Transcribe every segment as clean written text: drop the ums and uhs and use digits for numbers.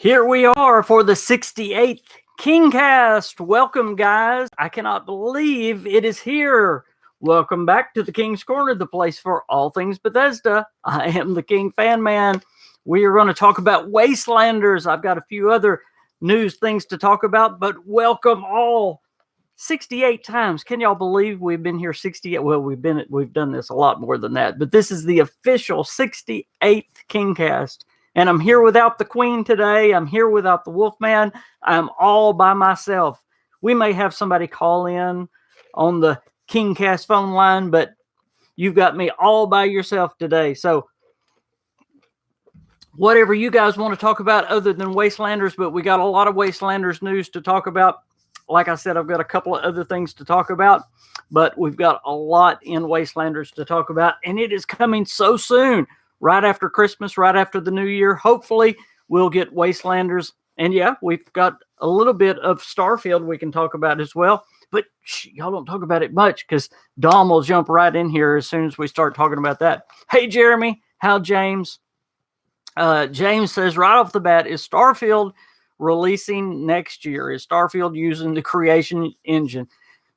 Here we are for the 68th KingCast. Welcome, guys. I cannot believe it is here. Welcome back to the King's Corner, the place for all things Bethesda. I am the KingFanMan. We are going to talk about Wastelanders. I've got a few other news things to talk about, but welcome all. 68 times. Can y'all believe we've been here 68? Well, we've done this a lot more than that, but this is the official 68th KingCast. And I'm here without the Queen today. I'm here without the Wolfman. I'm all by myself. We may have somebody call in on the KingCast phone line, but you've got me all by yourself today. So whatever you guys want to talk about other than Wastelanders, but we got a lot of Wastelanders news to talk about. Like I said, I've got a couple of other things to talk about, but we've got a lot in Wastelanders to talk about, and it is coming so soon. Right after Christmas, right after the new year. Hopefully, we'll get Wastelanders. And yeah, we've got a little bit of Starfield we can talk about as well. But y'all don't talk about it much because Dom will jump right in here as soon as we start talking about that. Hey, Jeremy. How, James? James says right off the bat, is Starfield releasing next year? Is Starfield using the creation engine?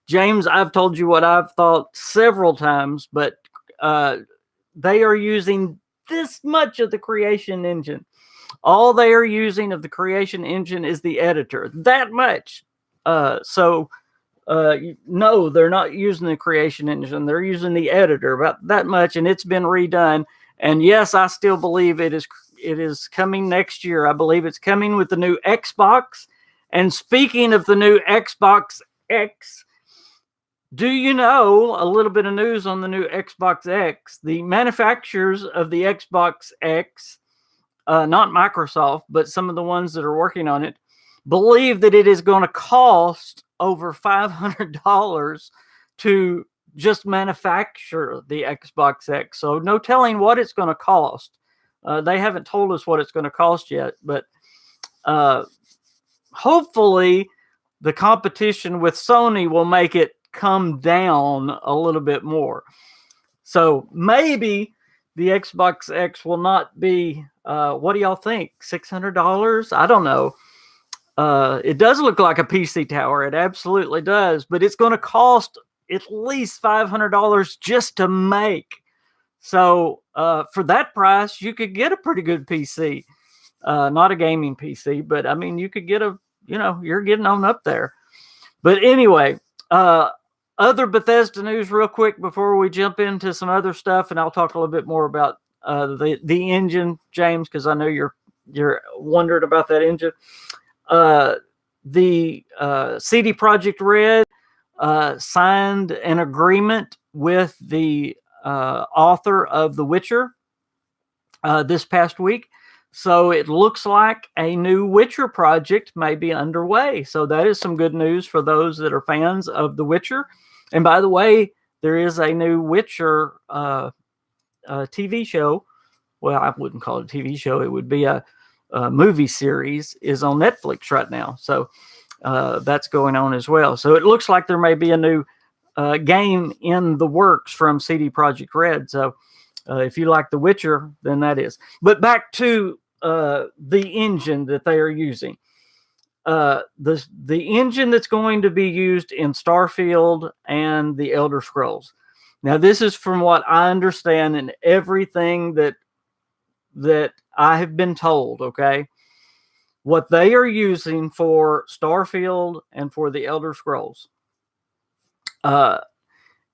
James, I've told you what I've thought several times, but they are using this much of the creation engine. All they are using of the creation engine is the editor. That much. No, they're not using the creation engine. They're using the editor about that much, and it's been redone. And yes, I still believe it is coming next year. I believe it's coming with the new Xbox. And speaking of the new Xbox X, do you know a little bit of news on the new Xbox X? The manufacturers of the Xbox X, not Microsoft, but some of the ones that are working on it, believe that it is going to cost over $500 to just manufacture the Xbox X. So no telling what it's going to cost. They haven't told us what it's going to cost yet, but hopefully the competition with Sony will make it come down a little bit more. So maybe the Xbox X will not be, what do y'all think? $600? I don't know. It does look like a PC tower. It absolutely does, but it's going to cost at least $500 just to make. So for that price, you could get a pretty good PC. Not a gaming PC, but I mean, you could get you're getting on up there. But anyway, other Bethesda news real quick before we jump into some other stuff, and I'll talk a little bit more about the engine, James, because I know you're wondering about that engine. The CD Projekt Red signed an agreement with the author of The Witcher this past week. So it looks like a new Witcher project may be underway. So that is some good news for those that are fans of The Witcher. And by the way, there is a new Witcher TV show. Well, I wouldn't call it a TV show. It would be a movie series is on Netflix right now. So that's going on as well. So it looks like there may be a new game in the works from CD Projekt Red. So if you like The Witcher, then that is. But back to the engine that they are using. The engine that's going to be used in Starfield and the Elder Scrolls. Now, this is from what I understand and everything that I have been told, okay? What they are using for Starfield and for the Elder Scrolls.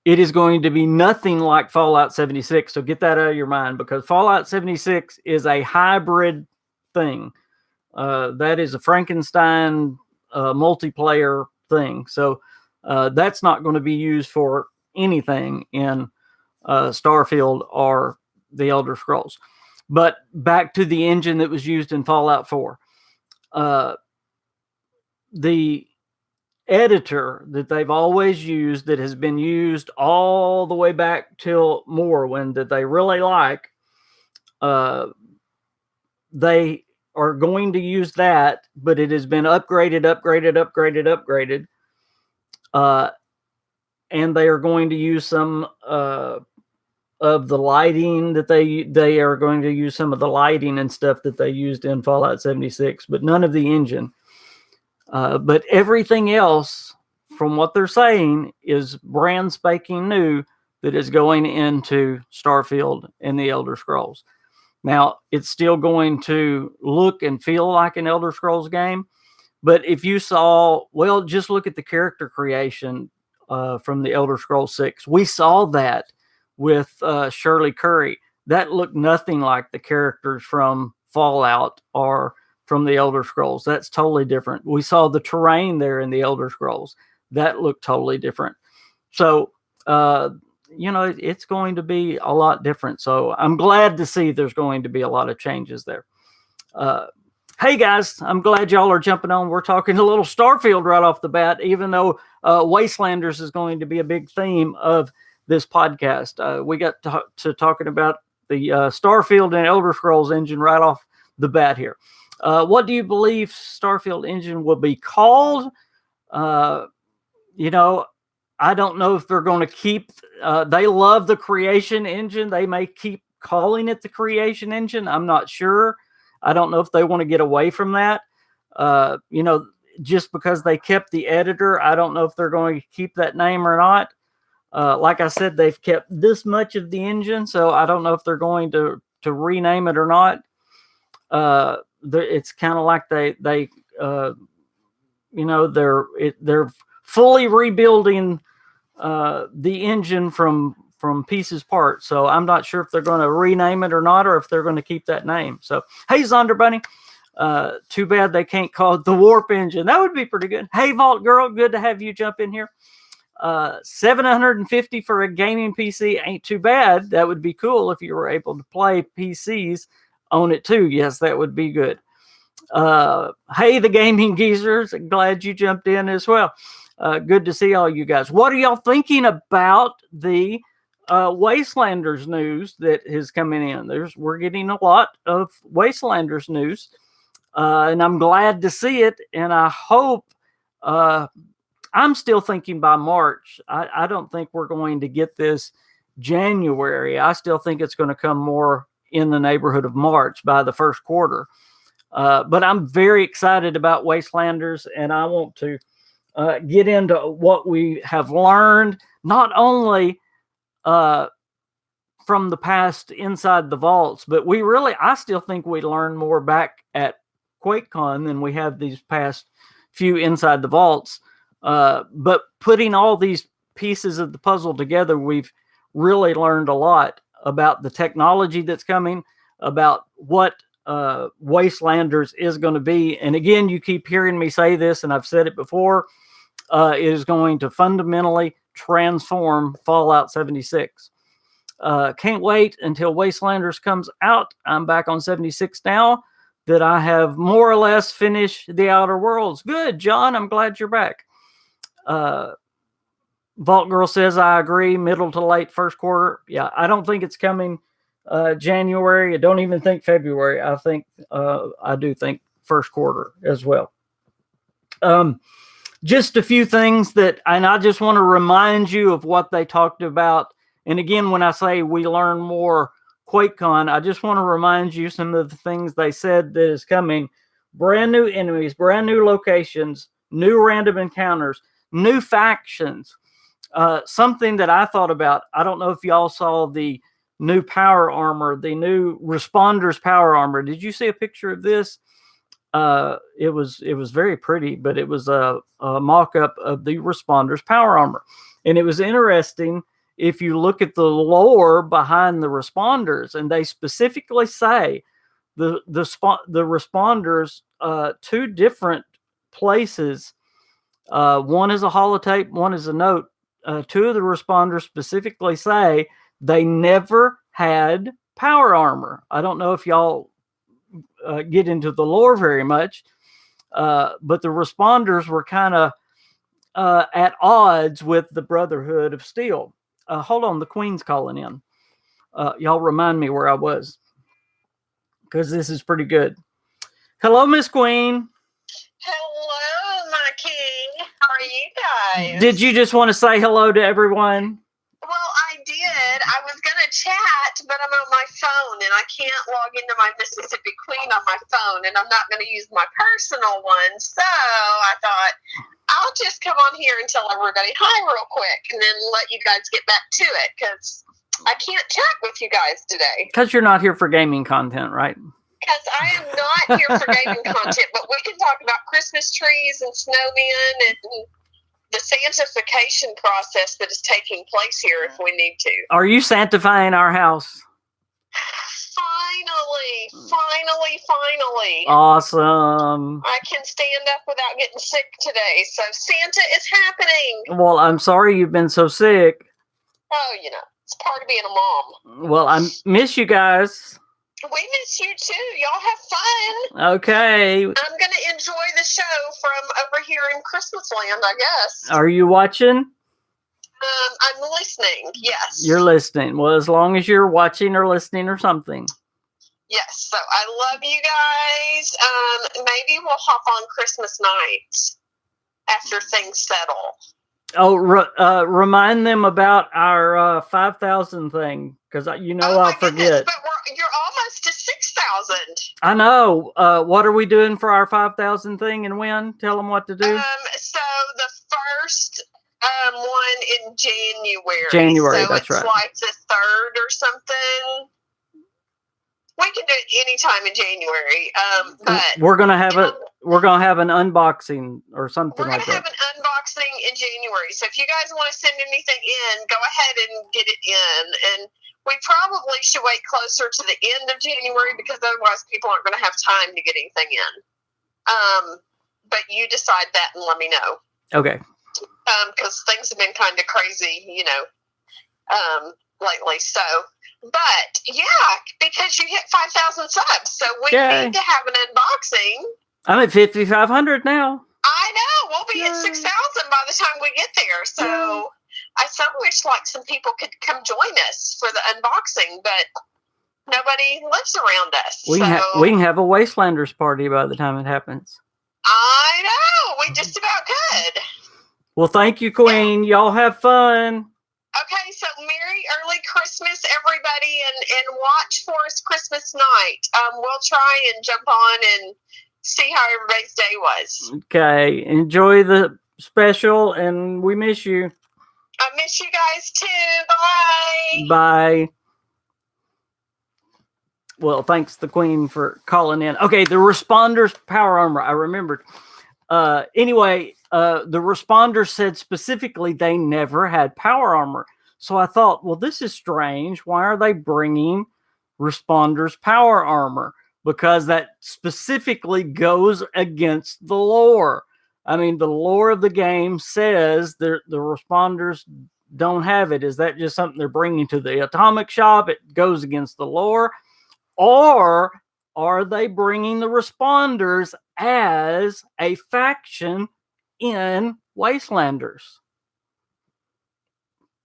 It is going to be nothing like Fallout 76. So get that out of your mind, because Fallout 76 is a hybrid thing. That is a Frankenstein multiplayer thing. So that's not going to be used for anything in Starfield or the Elder Scrolls. But back to the engine that was used in Fallout 4. The editor that they've always used, that has been used all the way back till Morrowind, that they really like, they are going to use that, but it has been upgraded, and they are going to use some of the lighting that they are going to use some of the lighting and stuff that they used in Fallout 76, but none of the engine. But everything else, from what they're saying, is brand spanking new that is going into Starfield and the Elder Scrolls. Now, it's still going to look and feel like an Elder Scrolls game. But if you saw, well, just look at the character creation from the Elder Scrolls 6. We saw that with Shirley Curry. That looked nothing like the characters from Fallout or from the Elder Scrolls. That's totally different. We saw the terrain there in the Elder Scrolls. That looked totally different. So, it's going to be a lot different. So I'm glad to see there's going to be a lot of changes there. Hey guys, I'm glad y'all are jumping on. We're talking a little Starfield right off the bat, even though Wastelanders is going to be a big theme of this podcast. We got to talking about the Starfield and Elder Scrolls engine right off the bat here. What do you believe Starfield engine will be called? I don't know if they're going to keep, they love the creation engine. They may keep calling it the creation engine. I'm not sure. I don't know if they want to get away from that. Just because they kept the editor, I don't know if they're going to keep that name or not. Like I said, they've kept this much of the engine, so I don't know if they're going to rename it or not. It's kind of like they're fully rebuilding the engine from pieces parts. So I'm not sure if they're going to rename it or not, or if they're going to keep that name. So, hey, Zonder Bunny, too bad they can't call it the Warp engine. That would be pretty good. Hey, Vault Girl, good to have you jump in here. $750 for a gaming PC ain't too bad. That would be cool if you were able to play PCs on it too. Yes, that would be good. Hey, the gaming geezers, glad you jumped in as well. Good to see all you guys. What are y'all thinking about the Wastelanders news that is coming in? We're getting a lot of Wastelanders news, and I'm glad to see it. And I hope, I'm still thinking by March. I don't think we're going to get this January. I still think it's going to come more in the neighborhood of March by the first quarter. But I'm very excited about Wastelanders, and I want to get into what we have learned, not only from the past inside the vaults, but I still think we learned more back at QuakeCon than we have these past few inside the vaults. But putting all these pieces of the puzzle together, we've really learned a lot about the technology that's coming, about what Wastelanders is going to be. And again, you keep hearing me say this, and I've said it before, it is going to fundamentally transform Fallout 76. Can't wait until Wastelanders comes out. I'm back on 76 now, that I have more or less finished the Outer Worlds. Good, John. I'm glad you're back. Vault Girl says, I agree, middle to late first quarter. Yeah, I don't think it's coming January. I don't even think February. I do think first quarter as well. Just a few things and I just want to remind you of what they talked about. And again, when I say we learn more QuakeCon, I just want to remind you some of the things they said that is coming. Brand new enemies, brand new locations, new random encounters, new factions. Something that I thought about, I don't know if y'all saw the new power armor, the new Responders power armor. Did you see a picture of this? It was very pretty, but it was a mock-up of the Responders power armor. And it was interesting if you look at the lore behind the Responders, and they specifically say the Responders, two different places. One is a holotape, one is a note. Two of the Responders specifically say they never had power armor. I don't know if y'all get into the lore very much, but the Responders were kind of at odds with the Brotherhood of Steel. Hold on, the Queen's calling in. Y'all remind me where I was, because this is pretty good. Hello, Miss Queen. Hello, my king. How are you guys? Did you just want to say hello to everyone? Well, I did. I was going to chat, but I'm on my phone and I can't log into my Mississippi Queen on my phone, and I'm not going to use my personal one. So I thought I'll just come on here and tell everybody hi real quick and then let you guys get back to it, because I can't chat with you guys today. Because you're not here for gaming content, right? Because I am not here for gaming content, but we can talk about Christmas trees and snowmen and the sanctification process that is taking place here if we need to. Are you sanctifying our house? Finally. Awesome. I can stand up without getting sick today. So Santa is happening. Well, I'm sorry you've been so sick. Oh, it's part of being a mom. Well, I miss you guys. We miss you too. Y'all have fun. Okay. I'm going to enjoy the show from over here in Christmas land, I guess. Are you watching? I'm listening, yes. You're listening. Well, as long as you're watching or listening or something. Yes, so I love you guys. Maybe we'll hop on Christmas night after things settle. Oh, remind them about our 5,000 thing, because I'll forget. Goodness, but you're almost to 6,000. I know. What are we doing for our 5,000 thing and when? Tell them what to do. So the first one in January. January, so that's right. It's like the 3rd or something. We can do it anytime in January. But we're gonna have an unboxing or something like that. We're gonna have an unboxing in January. So if you guys want to send anything in, go ahead and get it in. And we probably should wait closer to the end of January, because otherwise people aren't going to have time to get anything in. But you decide that and let me know. Okay. Because things have been kind of crazy, lately. So, but yeah, because you hit 5,000 subs, so we need to have an unboxing. I'm at 5,500 now. I know. We'll be at 6,000 by the time we get there. So I so wish some people could come join us for the unboxing, but nobody lives around us. We can have a Wastelanders party by the time it happens. I know. We just about could. Well, thank you, Queen. Yeah. Y'all have fun. Okay, so Merry Early Christmas, everybody, and watch for us Christmas night. We'll try and jump on and see how everybody's day was. Okay, enjoy the special, and we miss you. I miss you guys too. Bye. Bye. Well, thanks the Queen for calling in. Okay, the Responders power armor. I remembered. Anyway, the Responders said specifically they never had power armor. So I thought, well, this is strange. Why are they bringing Responders power armor? Because that specifically goes against the lore. I mean, the lore of the game says the Responders don't have it. Is that just something they're bringing to the atomic shop? It goes against the lore. Or are they bringing the Responders as a faction in Wastelanders?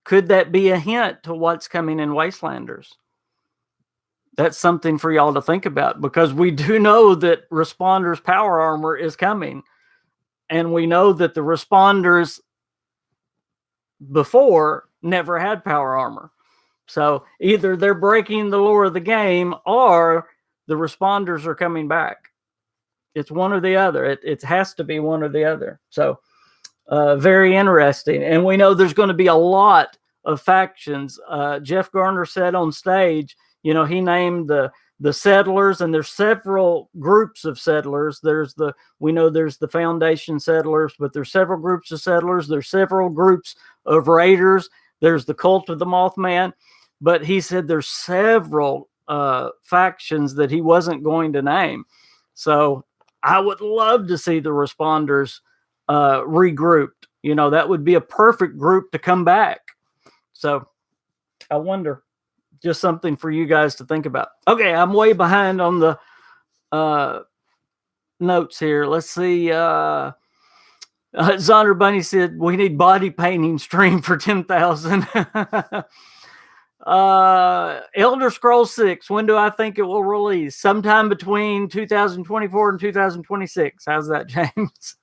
Could that be a hint to what's coming in Wastelanders? That's something for y'all to think about, because we do know that Responders power armor is coming. And we know that the Responders before never had power armor. So either they're breaking the lore of the game or the Responders are coming back. It's one or the other. It has to be one or the other. So very interesting. And we know there's going to be a lot of factions. Jeff Garner said on stage, he named the settlers, and there's several groups of settlers. We know there's the Foundation settlers, but there's several groups of settlers. There's several groups of raiders. There's the Cult of the Mothman. But he said there's several factions that he wasn't going to name. So I would love to see the Responders regrouped. That would be a perfect group to come back. So I wonder. Just something for you guys to think about. Okay, I'm way behind on the notes here. Let's see. Zonder Bunny said we need body painting stream for 10,000. Elder Scrolls 6. When do I think it will release? Sometime between 2024 and 2026. How's that, James?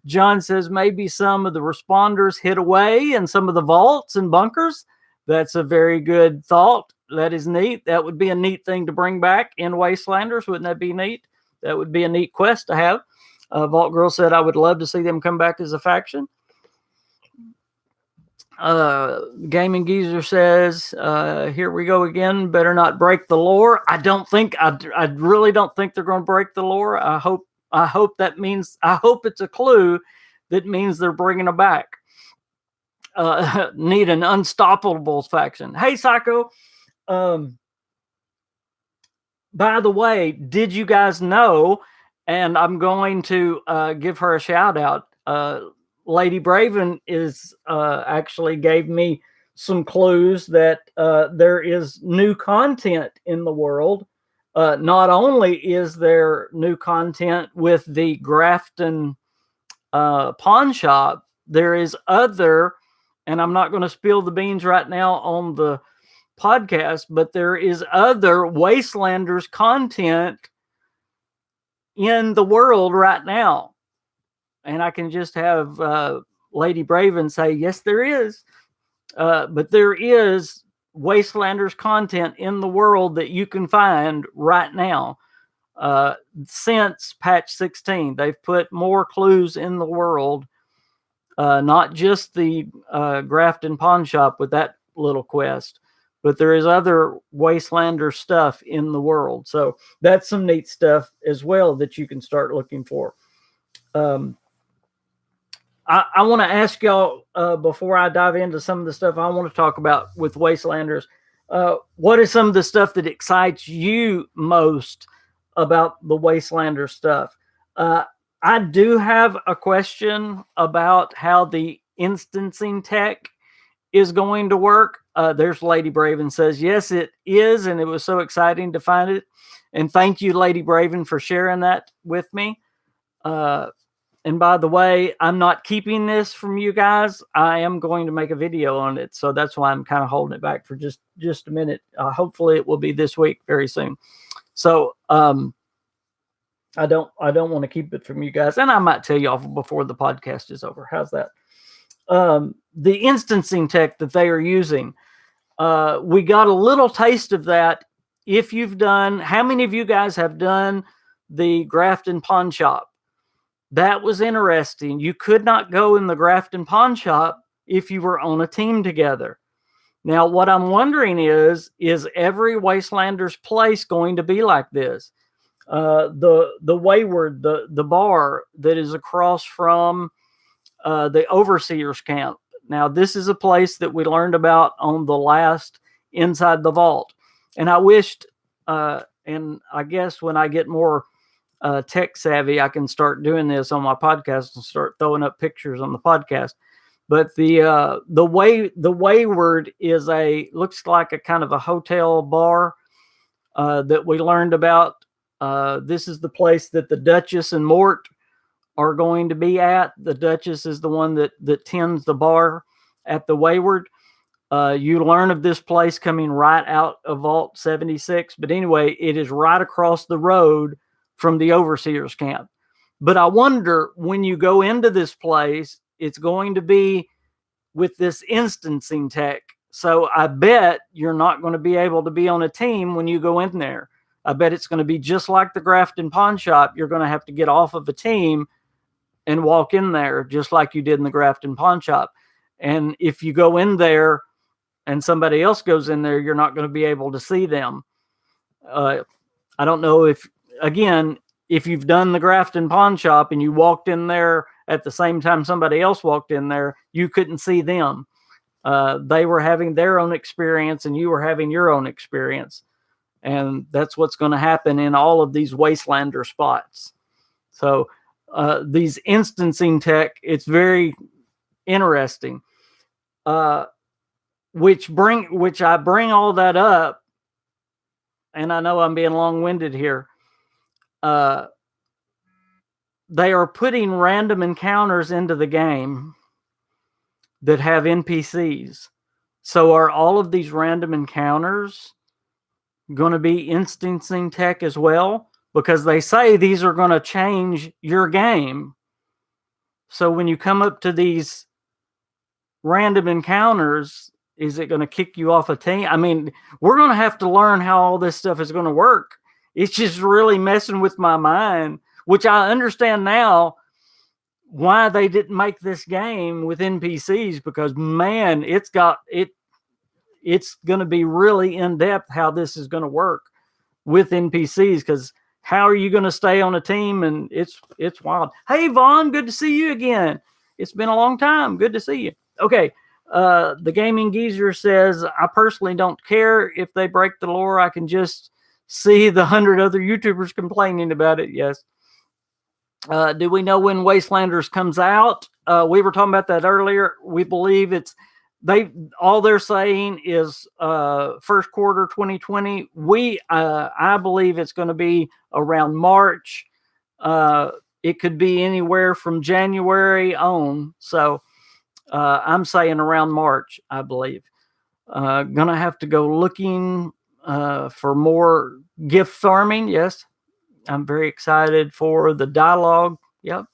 John says maybe some of the Responders hid away in some of the vaults and bunkers. That's a very good thought. That is neat. That would be a neat thing to bring back in Wastelanders. Wouldn't that be neat? That would be a neat quest to have. Vault Girl said, I would love to see them come back as a faction. Gaming Geezer says, here we go again. Better not break the lore. I really don't think they're going to break the lore. I hope that means, I hope it's a clue that means they're bringing them back. Need an Unstoppables faction. Hey, Psycho. By the way, did you guys know, and I'm going to give her a shout out, Lady Braven is actually gave me some clues that there is new content in the world. Not only is there new content with the Grafton pawn shop, there is other, and I'm not going to spill the beans right now on the podcast, but there is other Wastelanders content in the world right now. And I can just have Lady Braven say, yes, there is. But there is Wastelanders content in the world that you can find right now. Since patch 16, they've put more clues in the world. Not just the Grafton Pawn Shop with that little quest, but there is other Wastelander stuff in the world. So that's some neat stuff as well that you can start looking for. I want to ask y'all, before I dive into some of the stuff I want to talk about with Wastelanders, what is some of the stuff that excites you most about the Wastelander stuff? I do have a question about how the instancing tech is going to work. There's Lady Braven says, yes, it is. And it was so exciting to find it. And thank you, Lady Braven, for sharing that with me. And by the way, I'm not keeping this from you guys. I am going to make a video on it. So that's why I'm kind of holding it back for just a minute. Hopefully it will be this week very soon. So I don't want to keep it from you guys. And I might tell y'all before the podcast is over. How's that? The instancing tech that they are using. We got a little taste of that. If you've done, how many of you guys have done the Grafton Pawn Shop? That was interesting. You could not go in the Grafton Pawn Shop if you were on a team together. Now, what I'm wondering is every Wastelanders place going to be like this? The Wayward, the bar that is across from the Overseer's camp. Now, this is a place that we learned about on the last Inside the Vault. And I wished, and I guess when I get more tech savvy, I can start doing this on my podcast and start throwing up pictures on the podcast. But the Wayward is looks like a kind of a hotel bar that we learned about. This is the place that the Duchess and Mort are going to be at. The Duchess is the one that tends the bar at the Wayward. You learn of this place coming right out of Vault 76. But anyway, it is right across the road from the Overseer's camp. But I wonder, when you go into this place, it's going to be with this instancing tech. So I bet you're not going to be able to be on a team when you go in there. I bet it's going to be just like the Grafton Pawn Shop. You're going to have to get off of a team and walk in there just like you did in the Grafton Pawn Shop. And if you go in there and somebody else goes in there, you're not going to be able to see them. I don't know if you've done the Grafton Pawn Shop and you walked in there at the same time somebody else walked in there, you couldn't see them. They were having their own experience and you were having your own experience. And that's what's going to happen in all of these Wastelander spots. So these instancing tech, it's very interesting. Which I bring all that up, and I know I'm being long-winded here. They are putting random encounters into the game that have NPCs. So are all of these random encounters going to be instancing tech as well? Because they say these are going to change your game. So when you come up to these random encounters, Is it going to kick you off a team? I mean, we're going to have to learn how all this stuff is going to work. It's just really messing with my mind, which I understand now why they didn't make this game with NPCs, because man, it's going to be really in depth how this is going to work with NPCs, because how are you going to stay on a team? And it's wild. Hey, Vaughn, good to see you again. It's been a long time. Good to see you. Okay. The Gaming Geezer says, I personally don't care if they break the lore. I can just see the 100 other YouTubers complaining about it. Yes. Do we know when Wastelanders comes out? We were talking about that earlier. We believe all they're saying is first quarter 2020. I believe it's going to be around March. It could be anywhere from January on. So I'm saying around March, I believe. Gonna have to go looking for more gift farming. Yes. I'm very excited for the dialogue. Yep.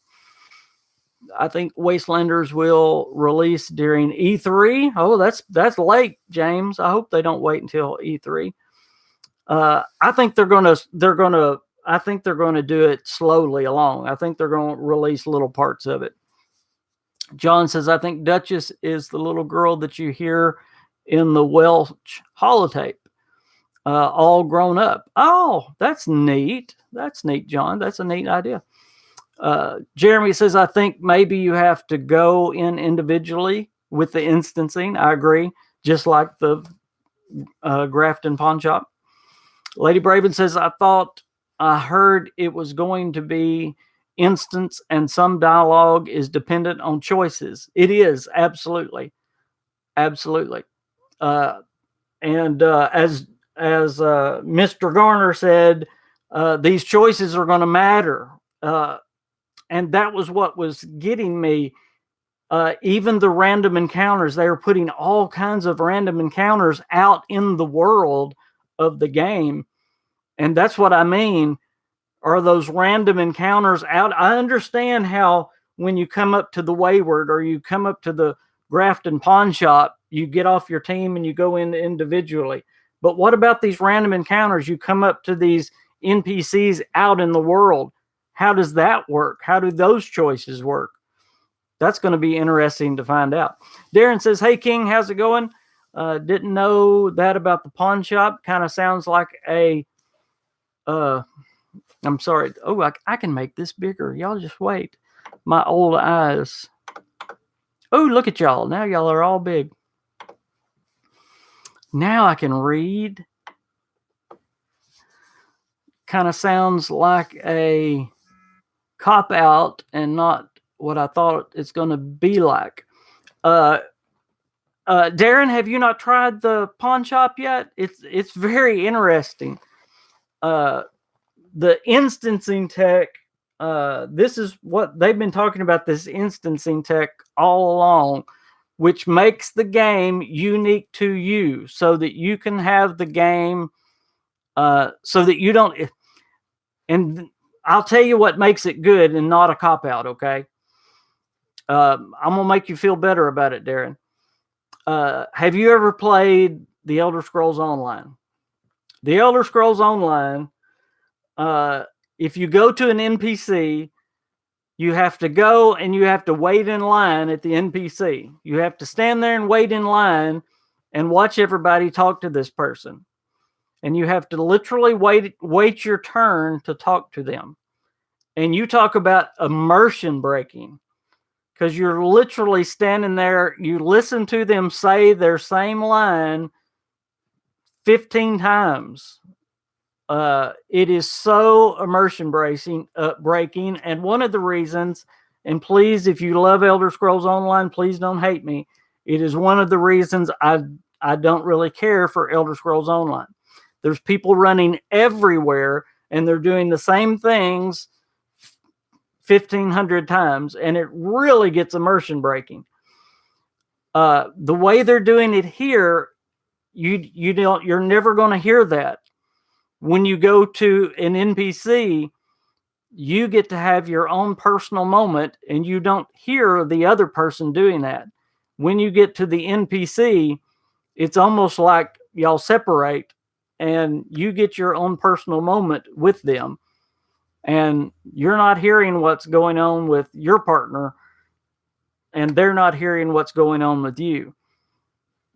I think Wastelanders will release during E3. Oh, that's late, James. I hope they don't wait until E3. I think they're gonna do it slowly along. I think they're gonna release little parts of it. John says, I think Duchess is the little girl that you hear in the Welsh holotape, all grown up. Oh, that's neat. That's neat, John. That's a neat idea. Jeremy says, I think maybe you have to go in individually with the instancing. I agree. Just like the Grafton Pawn Shop. Lady Braven says, I thought I heard it was going to be instance and some dialogue is dependent on choices. It is. Absolutely. Absolutely. And as Mr. Garner said, these choices are going to matter. And that was what was getting me. Even the random encounters, they were putting all kinds of random encounters out in the world of the game. And that's what I mean. Are those random encounters out? I understand how when you come up to the Wayward or you come up to the Grafton Pawn Shop, you get off your team and you go in individually. But what about these random encounters? You come up to these NPCs out in the world. How does that work? How do those choices work? That's going to be interesting to find out. Darren says, hey, King, how's it going? Didn't know that about the pawn shop. Kind of sounds like a... I'm sorry. Oh, I can make this bigger. Y'all just wait. My old eyes. Oh, look at y'all. Now y'all are all big. Now I can read. Kind of sounds like a cop-out and not what I thought it's going to be like. Darren, have you not tried the pawn shop yet? It's very interesting. The instancing tech, this is what they've been talking about, this instancing tech all along, which makes the game unique to you so that you can have the game, so that you don't, and I'll tell you what makes it good and not a cop-out, okay? I'm going to make you feel better about it, Darren. Have you ever played The Elder Scrolls Online? The Elder Scrolls Online, if you go to an NPC, you have to go and you have to wait in line at the NPC. You have to stand there and wait in line and watch everybody talk to this person. And you have to literally wait your turn to talk to them. And you talk about immersion breaking, because you're literally standing there. You listen to them say their same line 15 times. It is so immersion breaking. And one of the reasons, and please, if you love Elder Scrolls Online, please don't hate me. It is one of the reasons I don't really care for Elder Scrolls Online. There's people running everywhere and they're doing the same things 1,500 times, and it really gets immersion breaking. The way they're doing it here, you're never going to hear that. When you go to an NPC, you get to have your own personal moment and you don't hear the other person doing that. When you get to the NPC, it's almost like y'all separate and you get your own personal moment with them, and you're not hearing what's going on with your partner, and they're not hearing what's going on with you.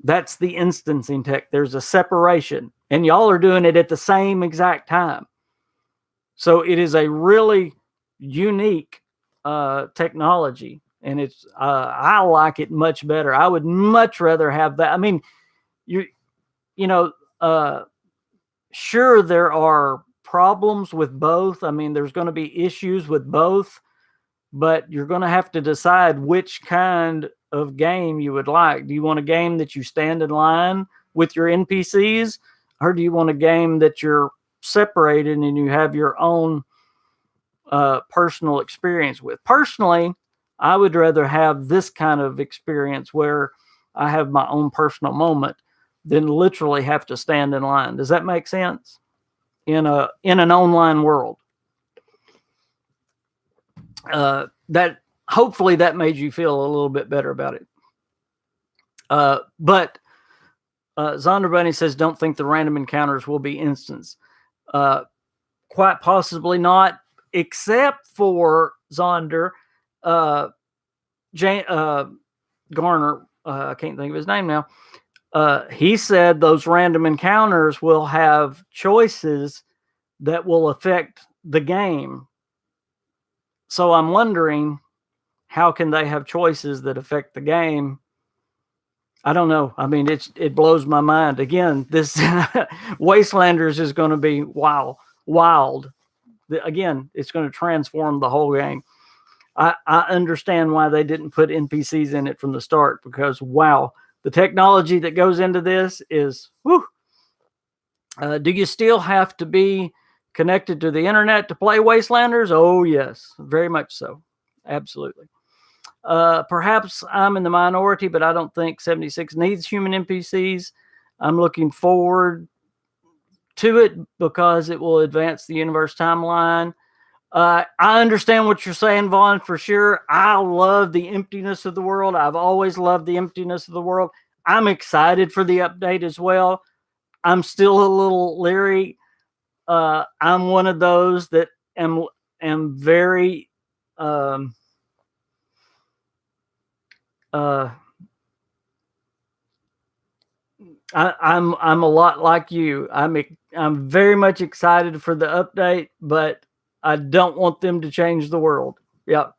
That's the instancing tech. There's a separation, and y'all are doing it at the same exact time. So it is a really unique technology, and it's I like it much better. I would much rather have that. I mean, you know, sure, there are problems with both. I mean, there's going to be issues with both, but you're going to have to decide which kind of game you would like. Do you want a game that you stand in line with your NPCs, or do you want a game that you're separated and you have your own personal experience with? Personally, I would rather have this kind of experience where I have my own personal moment than literally have to stand in line. Does that make sense? In an online world, that hopefully that made you feel a little bit better about it. But Zonder Bunny says, don't think the random encounters will be instants. Quite possibly not, except for Zonder, Garner, I can't think of his name now. He said those random encounters will have choices that will affect the game. So I'm wondering, how can they have choices that affect the game? I don't know. I mean, it blows my mind. Again, this Wastelanders is going to be wild. Again, it's going to transform the whole game. I understand why they didn't put NPCs in it from the start, because wow, the technology that goes into this is whew. Do you still have to be connected to the internet to play Wastelanders? Oh yes, very much so. Absolutely. Perhaps I'm in the minority, but I don't think 76 needs human NPCs. I'm looking forward to it because it will advance the universe timeline. I understand what you're saying, Vaughn, for sure. I love the emptiness of the world. I've always loved the emptiness of the world. I'm excited for the update as well. I'm still a little leery. I'm one of those that am very I'm a lot like you. I'm very much excited for the update, but I don't want them to change the world. Yep.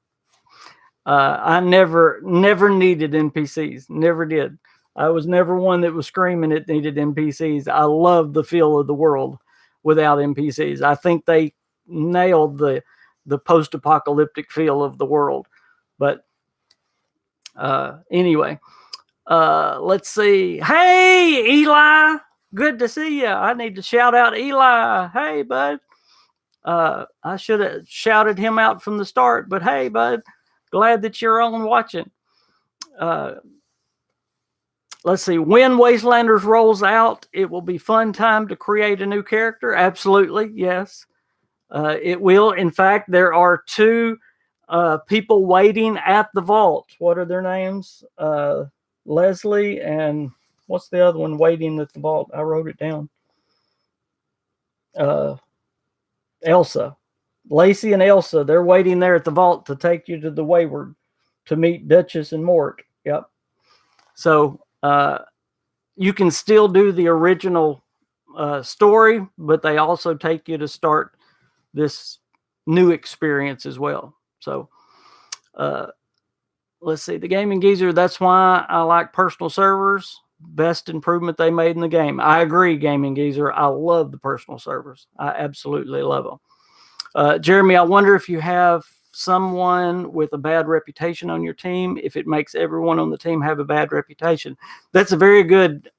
I never needed NPCs. Never did. I was never one that was screaming it needed NPCs. I love the feel of the world without NPCs. I think they nailed the post-apocalyptic feel of the world. But anyway, let's see. Hey, Eli. Good to see you. I need to shout out Eli. Hey, bud. I should have shouted him out from the start, but hey, bud, glad that you're on watching. Let's see. When Wastelanders rolls out, it will be fun time to create a new character. Absolutely, yes. It will. In fact, there are two people waiting at the vault. What are their names? Leslie and what's the other one waiting at the vault? I wrote it down. Elsa. Lacey and Elsa, they're waiting there at the vault to take you to the Wayward to meet Duchess and Mort. Yep. So you can still do the original story, but they also take you to start this new experience as well. So let's see. The Gaming Geezer, that's why I like personal servers. Best improvement they made in the game. I agree, Gaming Geezer. I love the personal servers. I absolutely love them. Jeremy, I wonder if you have someone with a bad reputation on your team, if it makes everyone on the team have a bad reputation. That's a very good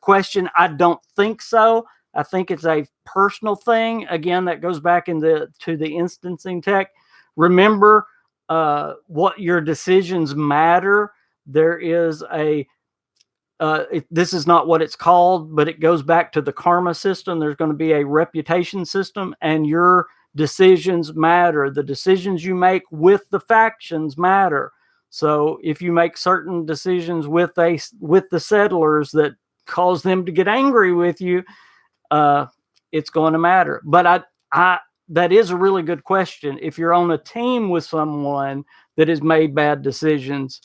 question. I don't think so. I think it's a personal thing. Again, that goes back to the instancing tech. Remember what your decisions matter. There is this is not what it's called, but it goes back to the karma system. There's going to be a reputation system, and your decisions matter. The decisions you make with the factions matter. So if you make certain decisions with the settlers that cause them to get angry with you, it's going to matter. But that is a really good question. If you're on a team with someone that has made bad decisions,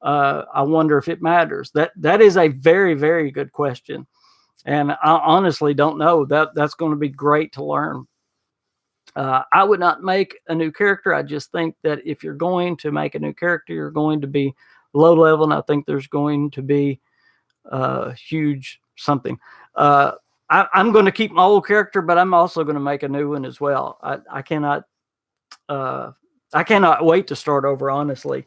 I wonder if it matters. That is a very, very good question. And I honestly don't know. That's going to be great to learn. I would not make a new character. I just think that if you're going to make a new character, you're going to be low level. And I think there's going to be huge something. I'm going to keep my old character, but I'm also going to make a new one as well. I cannot wait to start over, honestly.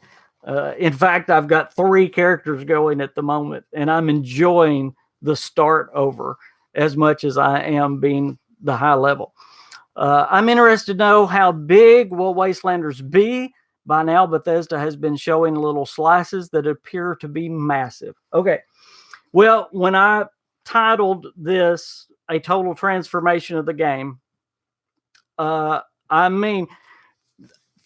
In fact, I've got 3 characters going at the moment, and I'm enjoying the start over as much as I am being the high level. I'm interested to know how big will Wastelanders be. By now, Bethesda has been showing little slices that appear to be massive. Okay. Well, when I titled this A Total Transformation of the Game, I mean,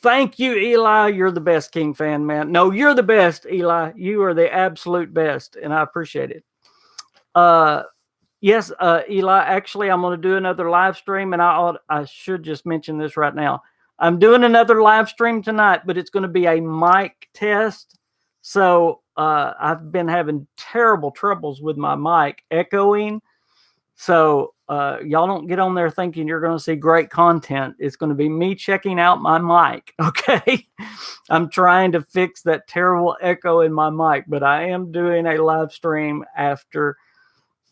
thank you, Eli. You're the best, KingFanMan. No, you're the best, Eli. You are the absolute best, and I appreciate it. Yes, Eli, actually, I'm going to do another live stream, and I should just mention this right now. I'm doing another live stream tonight, but it's going to be a mic test. So I've been having terrible troubles with my mic echoing. So y'all don't get on there thinking you're going to see great content. It's going to be me checking out my mic. Okay. I'm trying to fix that terrible echo in my mic, but I am doing a live stream after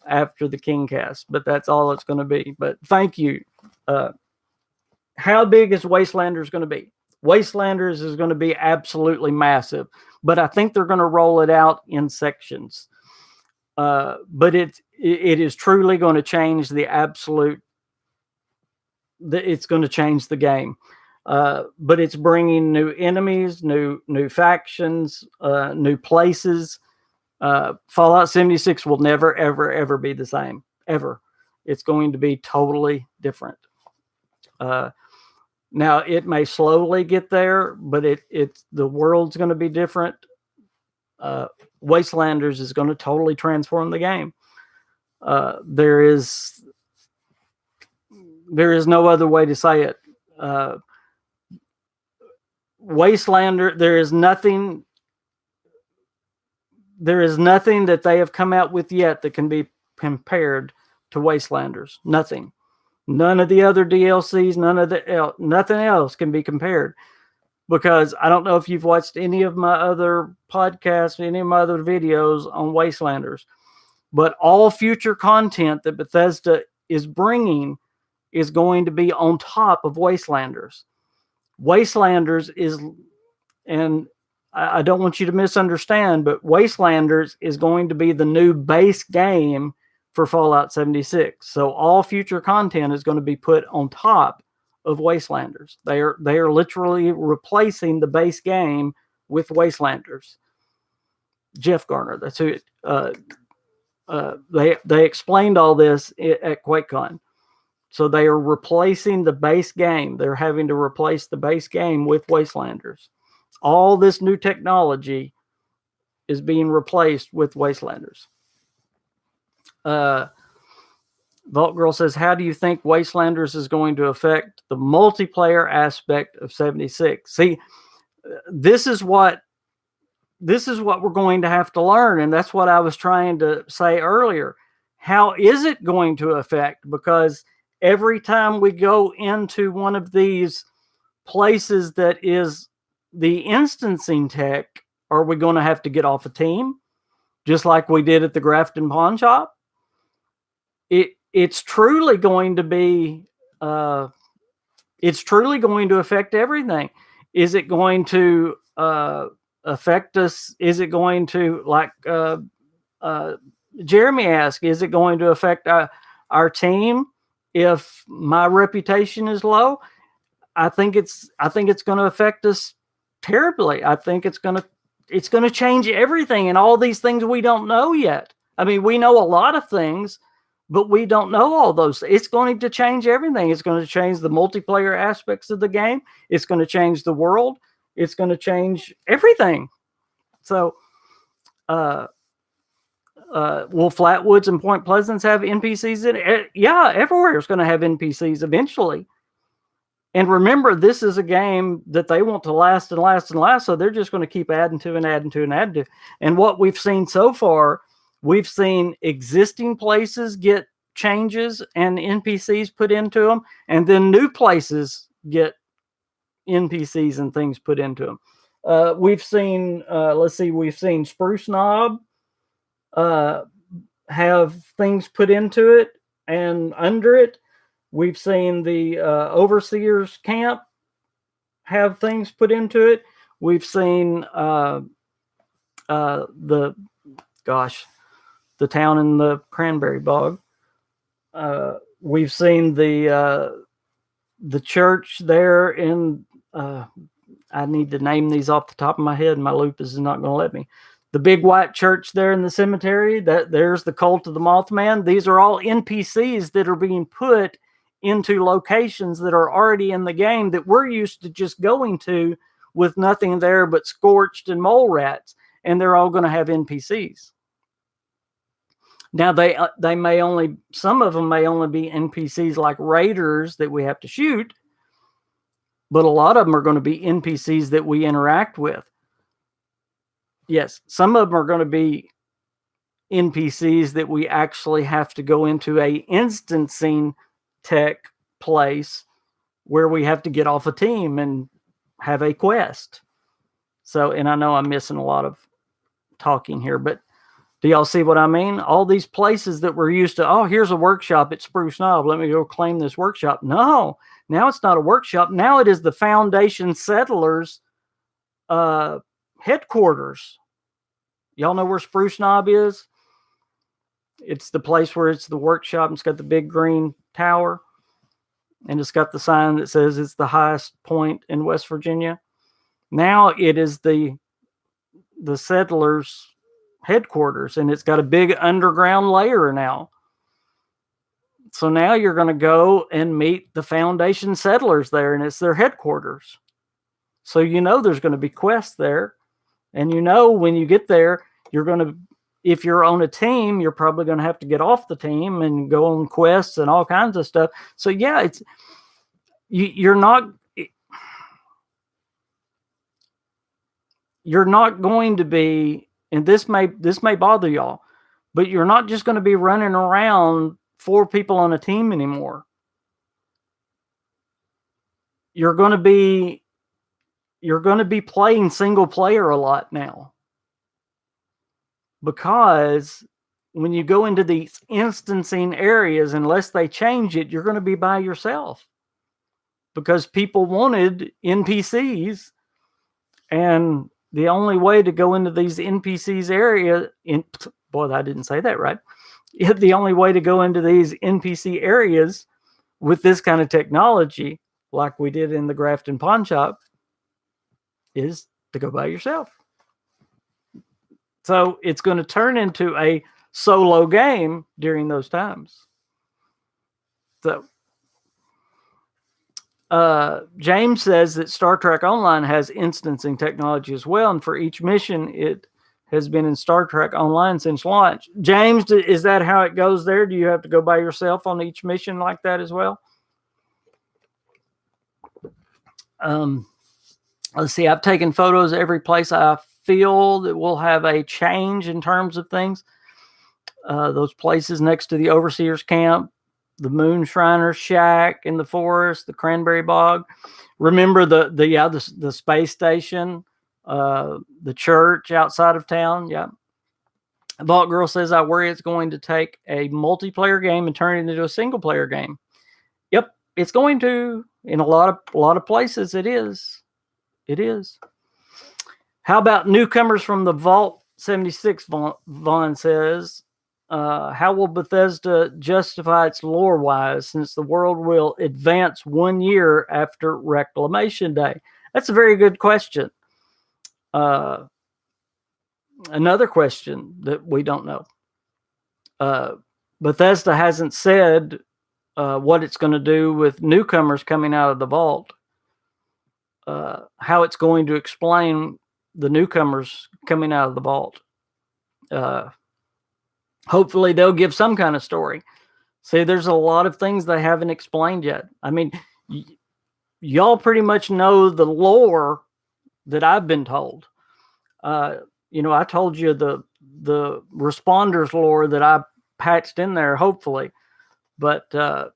the KingCast, but that's all it's going to be. But thank you. How big is Wastelanders going to be? Wastelanders is going to be absolutely massive, but I think they're going to roll it out in sections. But it is truly going to change it's going to change the game. But it's bringing new enemies, new factions, new places. Fallout 76 will never, ever, ever be the same. Ever. It's going to be totally different. Now it may slowly get there, but the world's going to be different. Wastelanders is going to totally transform the game. There is no other way to say it. Wastelander, there is nothing that they have come out with yet that can be compared to Wastelanders. Nothing. None of the other DLCs, nothing else can be compared. Because I don't know if you've watched any of my other podcasts, any of my other videos on Wastelanders, but all future content that Bethesda is bringing is going to be on top of Wastelanders. Wastelanders is, and I don't want you to misunderstand, but Wastelanders is going to be the new base game for Fallout 76. So all future content is going to be put on top of Wastelanders. They are literally replacing the base game with Wastelanders. Jeff Garner, that's who they explained all this at QuakeCon. So they are replacing the base game. They're having to replace the base game with Wastelanders. All this new technology is being replaced with Wastelanders. Vault Girl says, how do you think Wastelanders is going to affect the multiplayer aspect of 76? See, this is what we're going to have to learn. And that's what I was trying to say earlier. How is it going to affect? Because every time we go into one of these places that is the instancing tech, are we going to have to get off a team? Just like we did at the Grafton Pawn Shop? It's truly going to be, it's truly going to affect everything. Is it going to affect us? Is it going to, like Jeremy asked, is it going to affect our team if my reputation is low? I think it's going to affect us terribly. I think it's going to change everything, and all these things we don't know yet. I mean, we know a lot of things, but we don't know all those. It's going to change everything. It's going to change the multiplayer aspects of the game. It's going to change the world. It's going to change everything. So, Will Flatwoods and Point Pleasance have NPCs in it? Yeah, everywhere is going to have NPCs eventually. And remember, this is a game that they want to last and last and last, so they're just going to keep adding to and adding to and adding to. And what we've seen so far, we've seen existing places get changes and NPCs put into them, and then new places get NPCs and things put into them. We've seen, we've seen Spruce Knob have things put into it and under it. We've seen the Overseer's Camp have things put into it. We've seen the town in the Cranberry Bog. We've seen the church there in. I need to name these off the top of my head. My lupus is not going to let me. The big white church there in the cemetery. There's the Cult of the Mothman. These are all NPCs that are being put into locations that are already in the game that we're used to just going to with nothing there but scorched and mole rats, and they're all going to have NPCs. Now they may only, some of them may only be NPCs like raiders that we have to shoot, but a lot of them are going to be NPCs that we interact with. Yes, some of them are going to be NPCs that we actually have to go into a instancing tech place where we have to get off a team and have a quest. So, and I know I'm missing a lot of talking here, but do y'all see what I mean? All these places that we're used to, oh, here's a workshop at Spruce Knob. Let me go claim this workshop. No, now it's not a workshop. Now it is the Foundation Settlers headquarters. Y'all know where Spruce Knob is? It's the place where it's the workshop. It's got the big green tower, and it's got the sign that says it's the highest point in West Virginia. Now it is the settlers headquarters, and it's got a big underground layer now. So now you're going to go and meet the Foundation Settlers there, and it's their headquarters. So you know there's going to be quests there, and you know when you get there, you're going to, if you're on a team, you're probably going to have to get off the team and go on quests and all kinds of stuff. So yeah, it's you're not going to be, and this may bother y'all, but you're not just going to be running around 4 people on a team anymore. You're going to be playing single player a lot now. Because when you go into these instancing areas, unless they change it, you're going to be by yourself. Because people wanted NPCs, and the only way to go into these NPCs area, I didn't say that right. The only way to go into these NPC areas with this kind of technology, like we did in the Grafton Pawn Shop, is to go by yourself. So it's going to turn into a solo game during those times. So James says that Star Trek Online has instancing technology as well, and for each mission, it has been in Star Trek Online since launch. James, is that how it goes there? Do you have to go by yourself on each mission like that as well? Let's see. I've taken photos every place I feel that will have a change in terms of things. Those places next to the Overseer's Camp, the Moon Shriner's Shack in the forest, the Cranberry Bog. Remember the space station, the church outside of town. Yeah. Vault Girl says, I worry it's going to take a multiplayer game and turn it into a single player game. Yep, it's going to. In a lot of places, it is. It is. How about newcomers from the Vault 76? Vaughn says, how will Bethesda justify its lore-wise since the world will advance 1 year after Reclamation Day? That's a very good question. Another question that we don't know. Bethesda hasn't said what it's going to do with newcomers coming out of the vault. How it's going to explain the newcomers coming out of the vault. hopefully they'll give some kind of story. See, there's a lot of things they haven't explained yet. I mean, y'all pretty much know the lore that I've been told. I told you the responders lore that I patched in there, hopefully. But I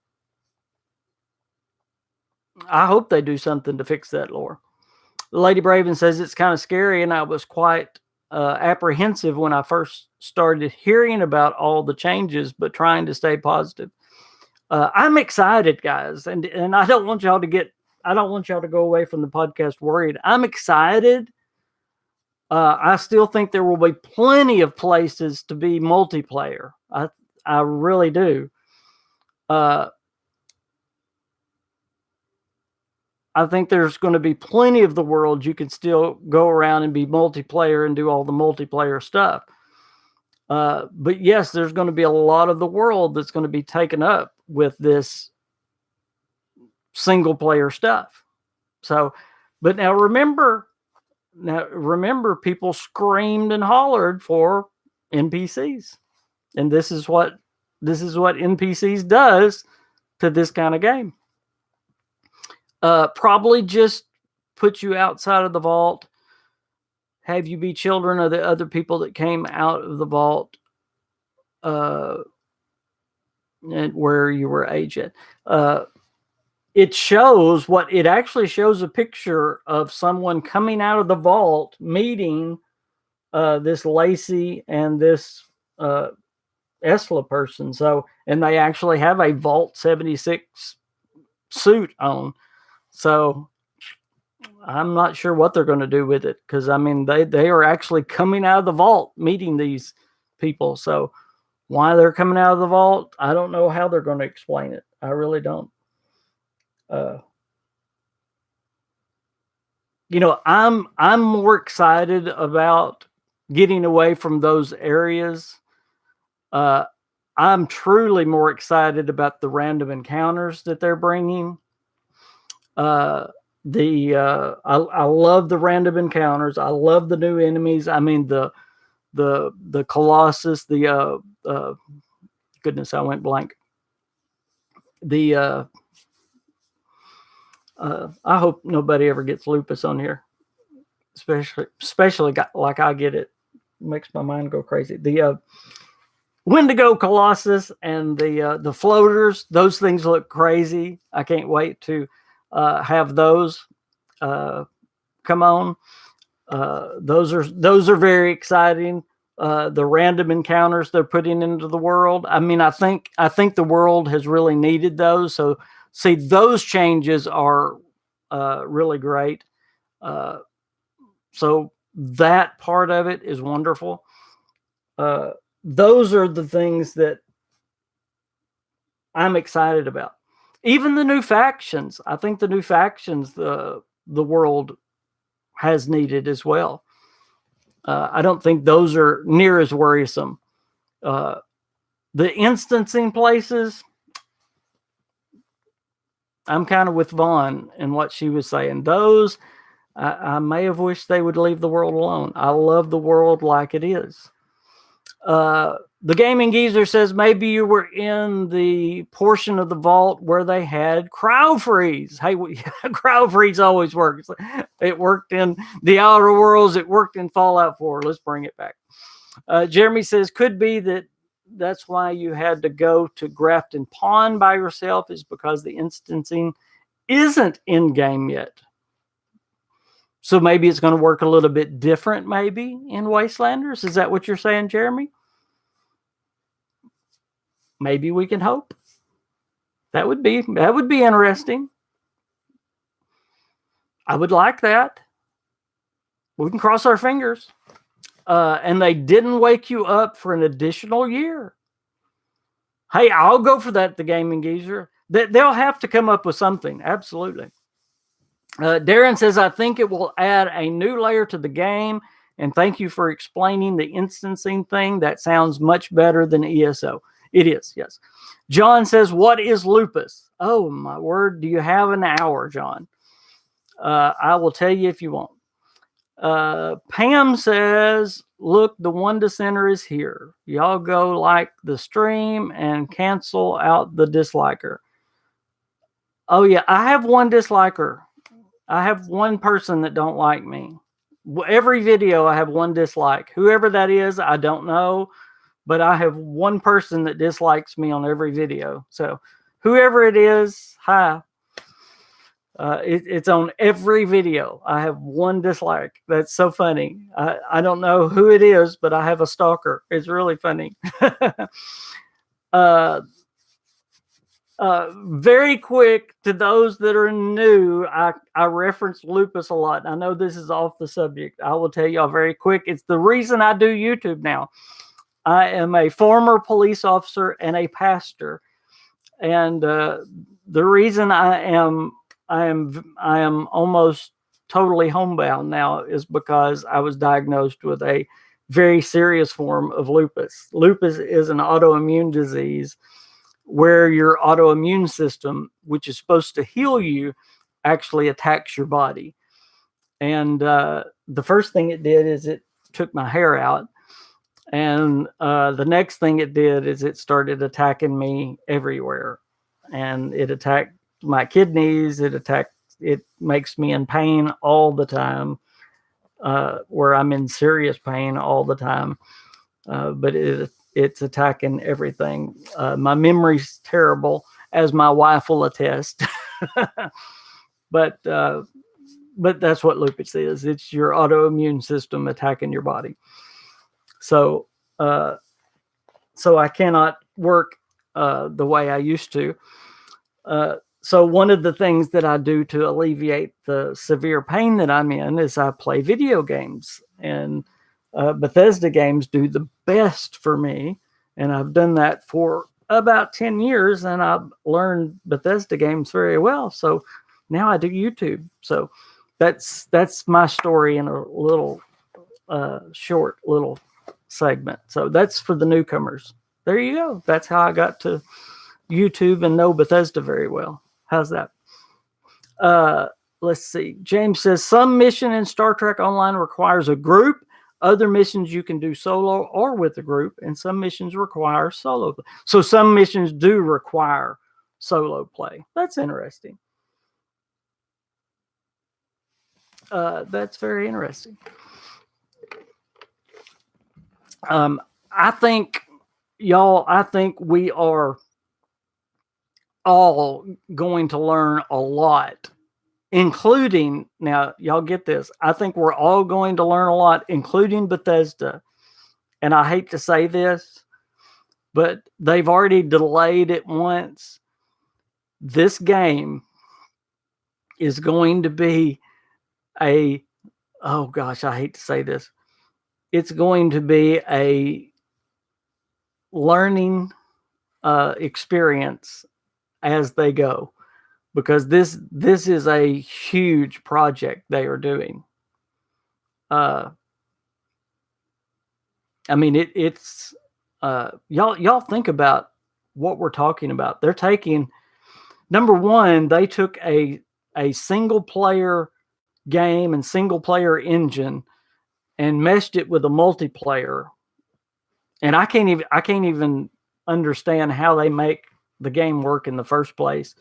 hope they do something to fix that lore. Lady Braven says it's kind of scary, and I was quite apprehensive when I first started hearing about all the changes, but trying to stay positive. I'm excited, guys, and I don't want y'all to go away from the podcast worried. I'm excited. I still think there will be plenty of places to be multiplayer. I really do. I think there's going to be plenty of the world you can still go around and be multiplayer and do all the multiplayer stuff. But yes, there's going to be a lot of the world that's going to be taken up with this single player stuff. So, but now remember, people screamed and hollered for NPCs. And this is what NPCs does to this kind of game. Probably just put you outside of the vault, have you be children of the other people that came out of the vault, and where you were aged. It actually shows a picture of someone coming out of the vault, meeting this Lacey and this Esla person. So, and they actually have a Vault 76 suit on. So I'm not sure what they're going to do with it, because I mean they are actually coming out of the vault, meeting these people. So why they're coming out of the vault, I don't know how they're going to explain it. I really don't. I'm more excited about getting away from those areas. I'm truly more excited about the random encounters that they're bringing. I love the random encounters. I love the new enemies. I mean, the Colossus, goodness, I went blank. I hope nobody ever gets lupus on here, especially like I get it. Makes my mind go crazy. The Wendigo Colossus and the floaters, those things look crazy. I can't wait to have those come on. Those are very exciting. The random encounters they're putting into the world. I mean, I think the world has really needed those. So see, those changes are really great. So that part of it is wonderful. Those are the things that I'm excited about. Even the new factions. I think the new factions the world has needed as well. I don't think those are near as worrisome. The instancing places, I'm kind of with Vaughn and what she was saying. Those, I may have wished they would leave the world alone. I love the world like it is. The Gaming Geezer says maybe you were in the portion of the vault where they had crowd freeze. Hey, crowd freeze always works. It worked in the Outer Worlds. It worked in Fallout 4. Let's bring it back. Jeremy says could be that's why you had to go to Grafton Pond by yourself, is because the instancing isn't in game yet. So maybe it's going to work a little bit different, maybe in Wastelanders. Is that what you're saying, Jeremy? Maybe we can hope. That would be interesting. I would like that. We can cross our fingers. And they didn't wake you up for an additional year. Hey, I'll go for that, the Gaming Geezer. They'll have to come up with something. Absolutely. Darren says, I think it will add a new layer to the game. And thank you for explaining the instancing thing. That sounds much better than ESO. It is, yes. John says, what is lupus? Oh, my word. Do you have an hour, John? I will tell you if you want. Pam says, look, the one dissenter is here. Y'all go like the stream and cancel out the disliker. Oh yeah, I have one disliker. I have one person that don't like me. Every video I have one dislike. Whoever that is, I don't know, but I have one person that dislikes me on every video. So whoever it is, hi. It's on every video. I have one dislike. That's so funny. I don't know who it is, but I have a stalker. It's really funny. Very quick to those that are new, I reference lupus a lot. I know this is off the subject. I will tell y'all very quick. It's the reason I do YouTube now. I am a former police officer and a pastor, and the reason I am almost totally homebound now is because I was diagnosed with a very serious form of lupus. Lupus is an autoimmune disease where your autoimmune system, which is supposed to heal you, actually attacks your body. And the first thing it did is it took my hair out. And the next thing it did is it started attacking me everywhere. And it attacked my kidneys. It makes me in pain all the time, where I'm in serious pain all the time. But it's attacking everything. My memory's terrible, as my wife will attest. But that's what lupus is. It's your autoimmune system attacking your body. So I cannot work the way I used to. So one of the things that I do to alleviate the severe pain that I'm in is I play video games, and Bethesda games do the best for me. And I've done that for about 10 years, and I've learned Bethesda games very well. So now I do YouTube. So that's my story in a little short little segment. So that's for the newcomers. There you go. That's how I got to YouTube and know Bethesda very well. How's that? Let's see. James says some mission in Star Trek Online requires a group. Other missions you can do solo or with a group, and some missions require solo. So some missions do require solo play. That's interesting. That's very interesting. I think we are all going to learn a lot, including, now y'all get this, I think we're all going to learn a lot, including Bethesda. And I hate to say this, but they've already delayed it once. This game is going to be oh gosh, I hate to say this. It's going to be a learning experience as they go, because this is a huge project they are doing. I mean, it's y'all think about what we're talking about. They're taking, number one, they took a single player game and single player engine and meshed it with a multiplayer. And I can't even understand how they make the game work in the first place.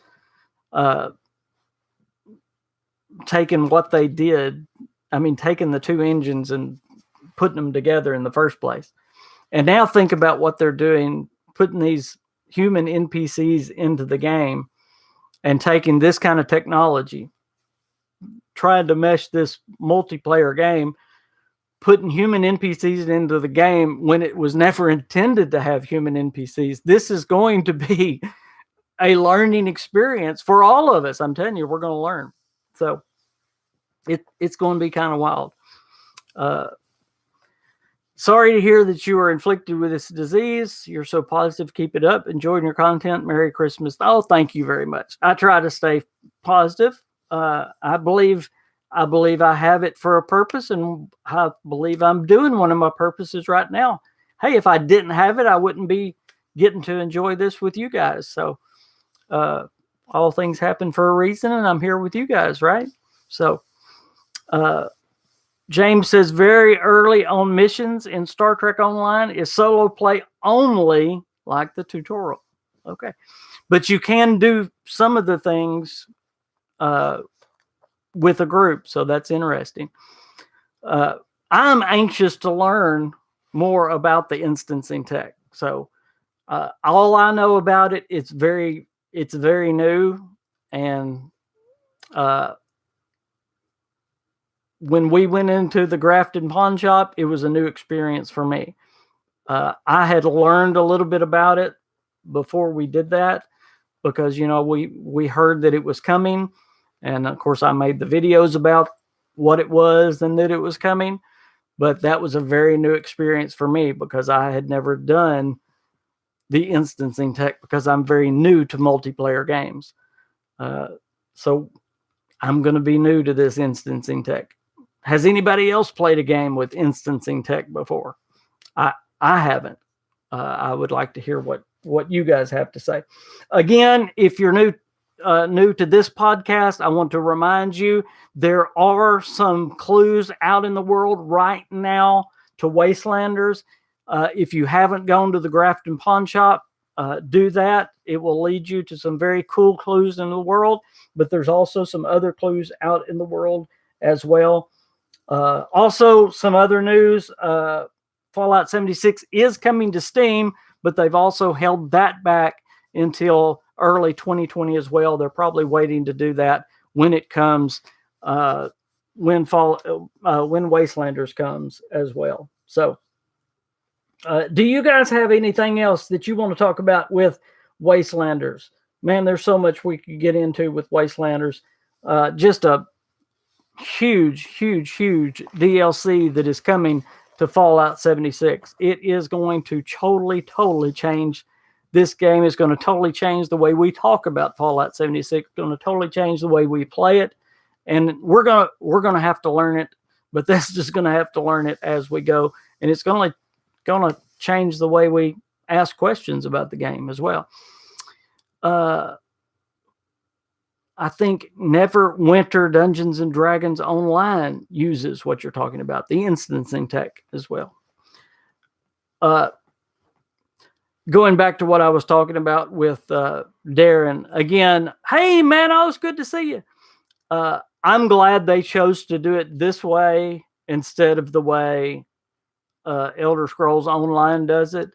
Taking what they did, I mean, taking the two engines and putting them together in the first place. And now think about what they're doing, putting these human NPCs into the game and taking this kind of technology, trying to mesh this multiplayer game, putting human NPCs into the game when it was never intended to have human NPCs. This is going to be a learning experience for all of us. I'm telling you, we're going to learn. So it's going to be kind of wild. Sorry to hear that you are inflicted with this disease. You're so positive. Keep it up. Enjoying your content. Merry Christmas. Oh, thank you very much. I try to stay positive. I believe I have it for a purpose, and I believe I'm doing one of my purposes right now. Hey, if I didn't have it, I wouldn't be getting to enjoy this with you guys. So all things happen for a reason, and I'm here with you guys, right? So James says very early on missions in Star Trek Online is solo play only, like the tutorial. Okay. But you can do some of the things with a group, so that's interesting. I'm anxious to learn more about the instancing tech. So all I know about it, it's very new, and when we went into the Grafton Pawn Shop, it was a new experience for me. I had learned a little bit about it before we did that, because we heard that it was coming, and of course I made the videos about what it was and that it was coming. But that was a very new experience for me, because I had never done the instancing tech, because I'm very new to multiplayer games. So I'm going to be new to this instancing tech. Has anybody else played a game with instancing tech before? I haven't. I would like to hear what you guys have to say. Again, if you're new to this podcast, I want to remind you there are some clues out in the world right now to Wastelanders. If you haven't gone to the Grafton Pawn Shop, do that. It will lead you to some very cool clues in the world, but there's also some other clues out in the world as well. Also, some other news, Fallout 76 is coming to Steam, but they've also held that back until early 2020 as well. They're probably waiting to do that when it comes, when Wastelanders comes as well. So, do you guys have anything else that you want to talk about with Wastelanders? Man, there's so much we could get into with Wastelanders. Just a huge DLC that is coming to Fallout 76. It is going to totally change. This game is going to totally change the way we talk about Fallout 76. It's going to totally change the way we play it, and we're gonna have to learn it. But that's just going to have to learn it as we go, and it's going to change the way we ask questions about the game as well. I think Neverwinter Dungeons and Dragons Online uses what you're talking about, the instancing tech as well. Going back to what I was talking about with Darren again. Hey, Manos, good to see you. I'm glad they chose to do it this way instead of the way Elder Scrolls Online does it,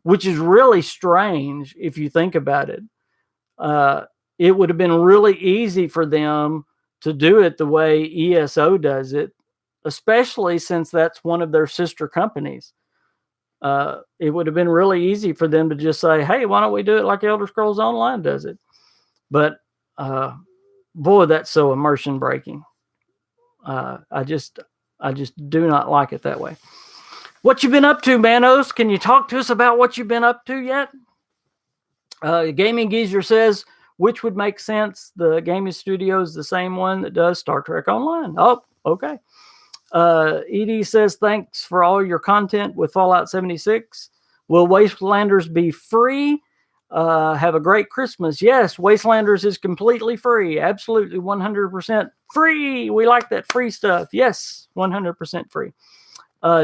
which is really strange if you think about it. It would have been really easy for them to do it the way ESO does it, especially since that's one of their sister companies. It would have been really easy for them to just say, hey, why don't we do it like Elder Scrolls Online does it? But boy, that's so immersion breaking. I just do not like it that way. What you been up to, Manos? Can you talk to us about what you've been up to yet? Gaming Geezer says, which would make sense? The gaming studio is the same one that does Star Trek Online. Oh, okay. Edie says, thanks for all your content with Fallout 76. Will Wastelanders be free? Have a great Christmas. Yes, Wastelanders is completely free. Absolutely 100% free. We like that free stuff. Yes, 100% free.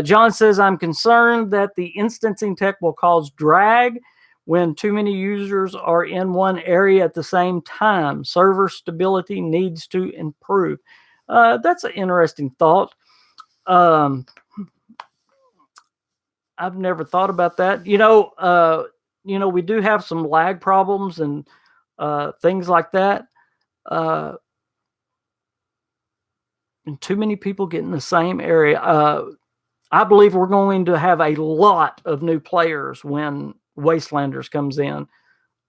John says, I'm concerned that the instancing tech will cause drag when too many users are in one area at the same time. Server stability needs to improve. That's an interesting thought. I've never thought about that. We do have some lag problems and things like that. And too many people get in the same area. I believe we're going to have a lot of new players when Wastelanders comes in.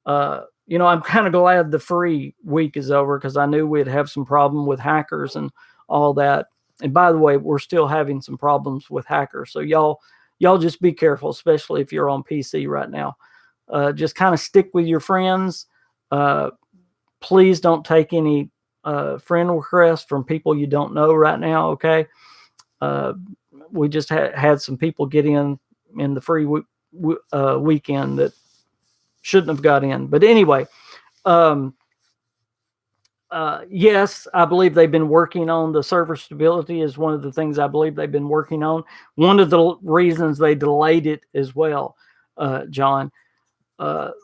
I'm kind of glad the free week is over, because I knew we'd have some problem with hackers and all that. And by the way, we're still having some problems with hackers. So y'all just be careful, especially if you're on PC right now. Just kind of stick with your friends. Please don't take any friend requests from people you don't know right now. Okay. We just had some people get in the free weekend that shouldn't have got in. But anyway, Yes, I believe they've been working on the server stability is one of the things I believe they've been working on. One of the reasons they delayed it as well, John.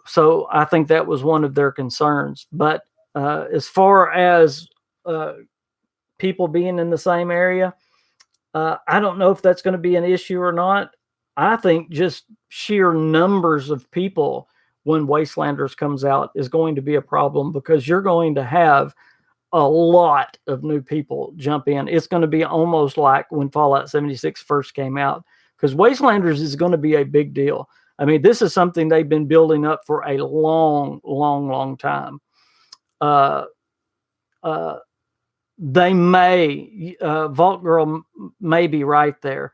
So I think that was one of their concerns. But as far as people being in the same area, I don't know if that's going to be an issue or not. I think just sheer numbers of people when Wastelanders comes out is going to be a problem because you're going to have a lot of new people jump in. It's going to be almost like when Fallout 76 first came out because Wastelanders is going to be a big deal. I mean, this is something they've been building up for a long time. They may, Vault Girl may be right there.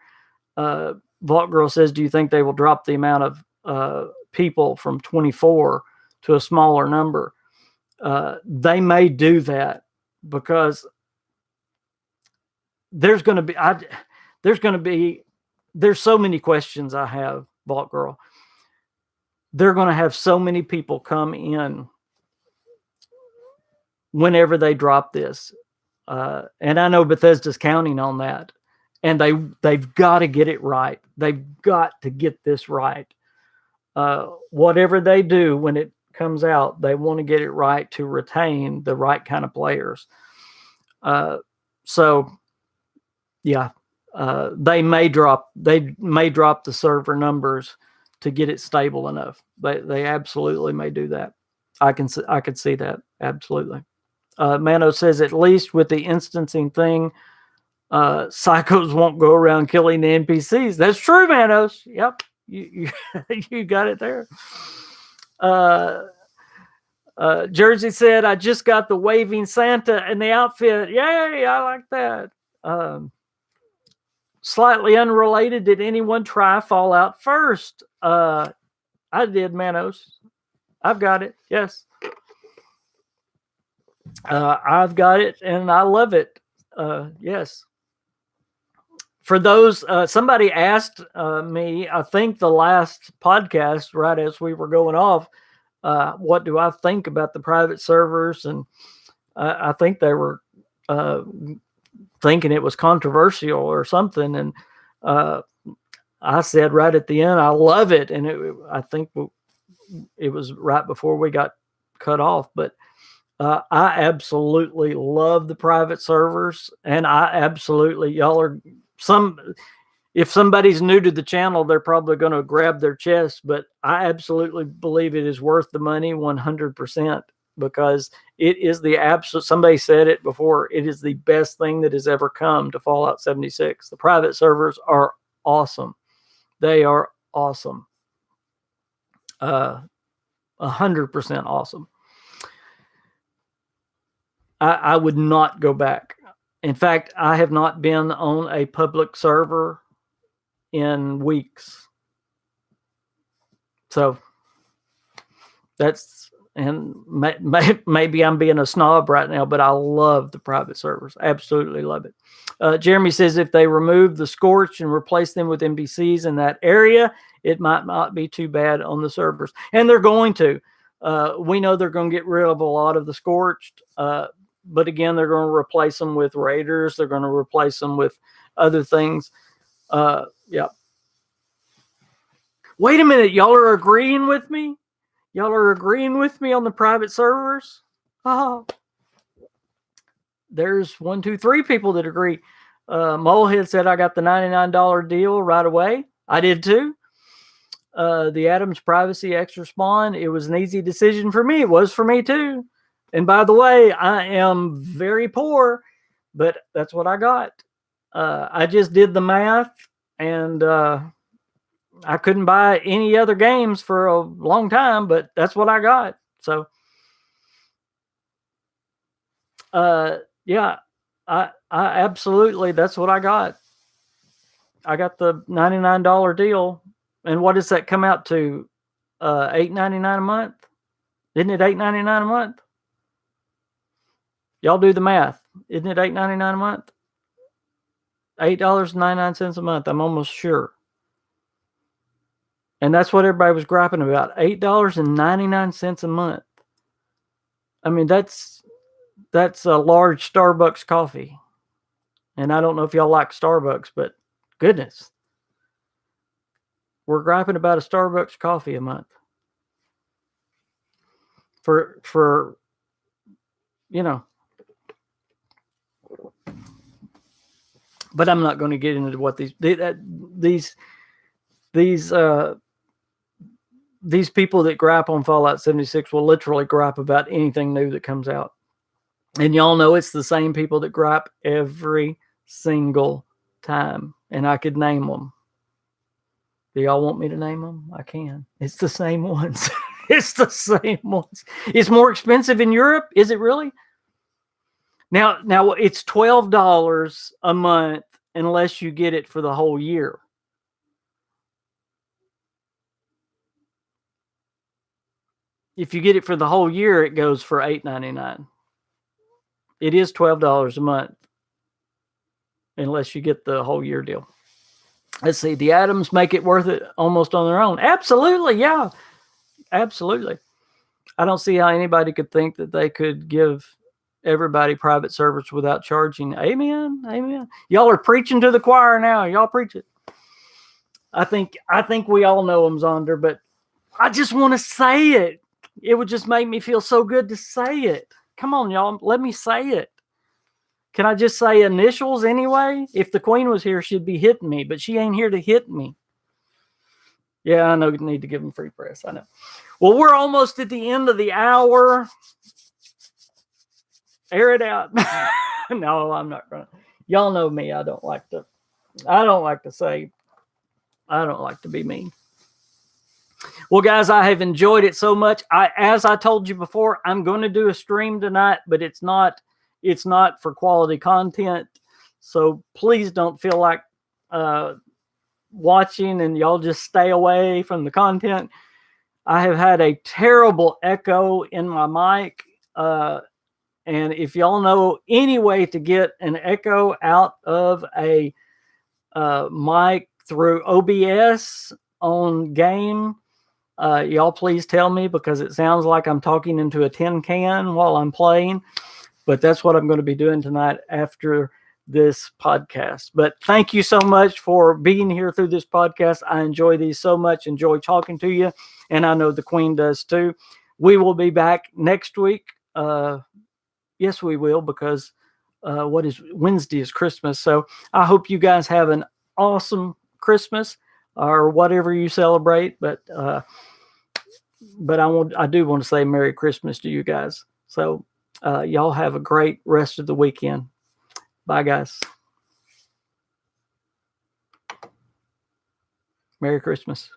Vault Girl says, do you think they will drop the amount of people from 24 to a smaller number? They may do that because there's so many questions I have, Vault Girl. They're going to have so many people come in whenever they drop this. And I know Bethesda's counting on that. And they've got to get it right. They've got to get this right. Whatever they do when it comes out, they want to get it right to retain the right kind of players. So yeah, they may drop the server numbers to get it stable enough. They absolutely may do that. I could see that absolutely. Mano says at least with the instancing thing, psychos won't go around killing the NPCs. That's true, Manos. Yep, you you got it there. Jersey said, I just got the waving Santa and the outfit. Yay, I like that. Slightly unrelated, did anyone try Fallout first? I did, Manos. I've got it. Yes. I've got it and I love it. Yes. For those, somebody asked me, I think the last podcast, right as we were going off, what do I think about the private servers? And I think they were thinking it was controversial or something. And I said right at the end, I love it. And I think it was right before we got cut off. But I absolutely love the private servers. And I absolutely, y'all are if somebody's new to the channel, they're probably going to grab their chest, but I absolutely believe it is worth the money 100% because it is the absolute, somebody said it before, it is the best thing that has ever come to Fallout 76. The private servers are awesome. They are awesome. 100% awesome. I would not go back. In fact, I have not been on a public server in weeks. So that's, and maybe I'm being a snob right now, but I love the private servers. Absolutely love it. Jeremy says if they remove the Scorch and replace them with NPCs in that area, it might not be too bad on the servers. And they're going to. We know they're going to get rid of a lot of the Scorched. But again, they're going to replace them with Raiders. They're going to replace them with other things. Yeah. Wait a minute. Y'all are agreeing with me? Y'all are agreeing with me on the private servers? Oh. There's 1, 2, 3 people that agree. Molehead said I got the $99 deal right away. I did too. The Adams Privacy Extra Spawn. It was an easy decision for me. It was for me too. And by the way, I am very poor, but that's what I got. I just did the math, and I couldn't buy any other games for a long time, but that's what I got. So, yeah, I absolutely, that's what I got. I got the $99 deal. And what does that come out to? $8.99 a month? Isn't it $8.99 a month? Y'all do the math. Isn't it $8.99 a month? $8.99 a month. I'm almost sure. And that's what everybody was griping about. $8.99 a month. I mean, that's that's a large Starbucks coffee. And I don't know if y'all like Starbucks, but goodness, we're griping about a Starbucks coffee a month for you know. But I'm not going to get into what these people that gripe on Fallout 76 will literally gripe about anything new that comes out. And y'all know it's the same people that gripe every single time. And I could name them. Do y'all want me to name them? I can. It's the same ones. It's the same ones. It's more expensive in Europe. Is it really? Now it's $12 a month unless you get it for the whole year. If you get it for the whole year, it goes for $8.99. It is $12 a month unless you get the whole year deal. Let's see. The atoms make it worth it almost on their own. Absolutely. Yeah, absolutely. I don't see how anybody could think that they could give everybody private servers without charging. Amen. Amen. Y'all are preaching to the choir now. Y'all preach it. I think we all know them, Zonder, but I just want to say it. It would just make me feel so good to say it. Come on, y'all. Let me say it. Can I just say initials anyway? If the queen was here, she'd be hitting me, but she ain't here to hit me. Yeah, I know you need to give them free press. I know. Well, we're almost at the end of the hour. Air it out. No, I'm not gonna. Y'all know me. I don't like to be mean. Well, guys, I have enjoyed it so much. As I told you before, I'm going to do a stream tonight, but it's not for quality content. So please don't feel like watching and y'all just stay away from the content. I have had a terrible echo in my mic. And if y'all know any way to get an echo out of a mic through OBS on game, y'all please tell me, because it sounds like I'm talking into a tin can while I'm playing. But that's what I'm going to be doing tonight after this podcast. But thank you so much for being here through this podcast. I enjoy these so much, enjoy talking to you. And I know the Queen does too. We will be back next week. Yes, we will, because Wednesday is Christmas. So I hope you guys have an awesome Christmas or whatever you celebrate. But I do want to say Merry Christmas to you guys. So y'all have a great rest of the weekend. Bye, guys. Merry Christmas.